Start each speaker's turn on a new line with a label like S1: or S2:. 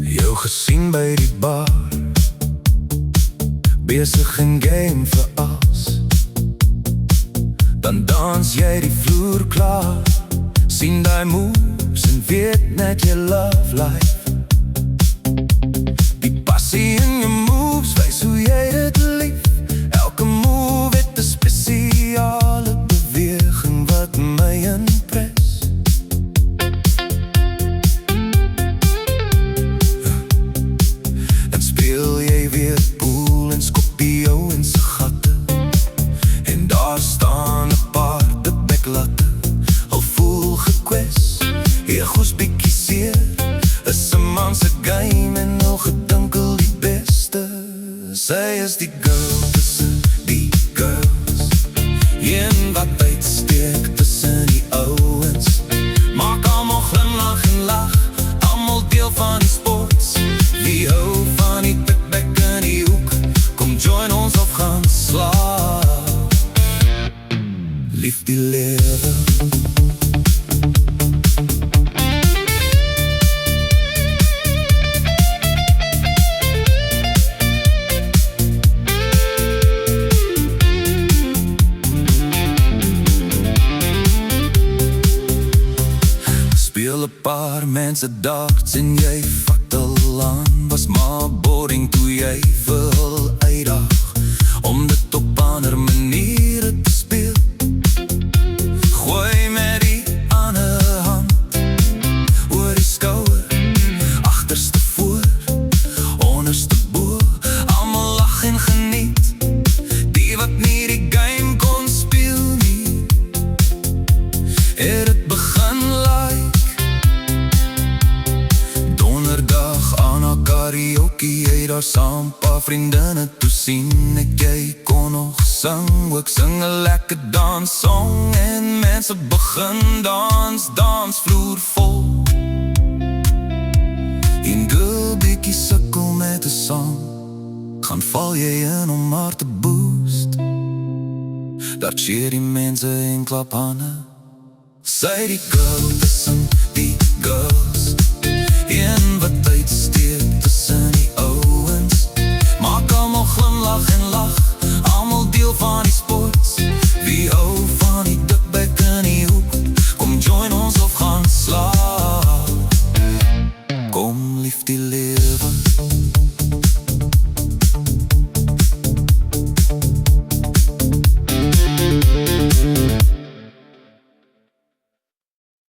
S1: Jou gesien by die bar, besig en game vir as. Dan dans jy die vloer klaar, sien die moves en weet net jy love life. Die passie in jou moves wys hoe jy dit lief. Elke move het 'n spesiale beweging wat my impres. Dan speel jy weer pool en skop die jou in sy gatte. En daar staan 'n paar te beklatte, al voel gekwes, egos bietjie seer. Is 'n man se game en al gedinkel die beste. Sy is die girl tussen die girls, een wat uitsteek tussen die ouens. Maak almal glimlag en lach, almal deel van die sports. Wie hou van die pikbek in die hoek, kom join ons of gaan slaap. Lief die lewe. Speel 'n paar mense darts en jy vat al aan. Was maar boring toe jy wil uitdag om dit op ander maniere te speel. Gooi met die ander hand oor die skouer, agterste voor, onderste bo. Almal lag en geniet, die wat nie die game kon speel nie. Het begin like donderdag aan 'n karaoke, jy daar saam paar vriendinne toe sien ek jy kon nog sing. Ook sing 'n lekker danssong en mense begin dans, dansvloer vol. En girl bietjie sukkel met 'n song, gaan val jy in om haar te boost. Daar cheer die mense en klap hande. Sy die girl tussen die girls,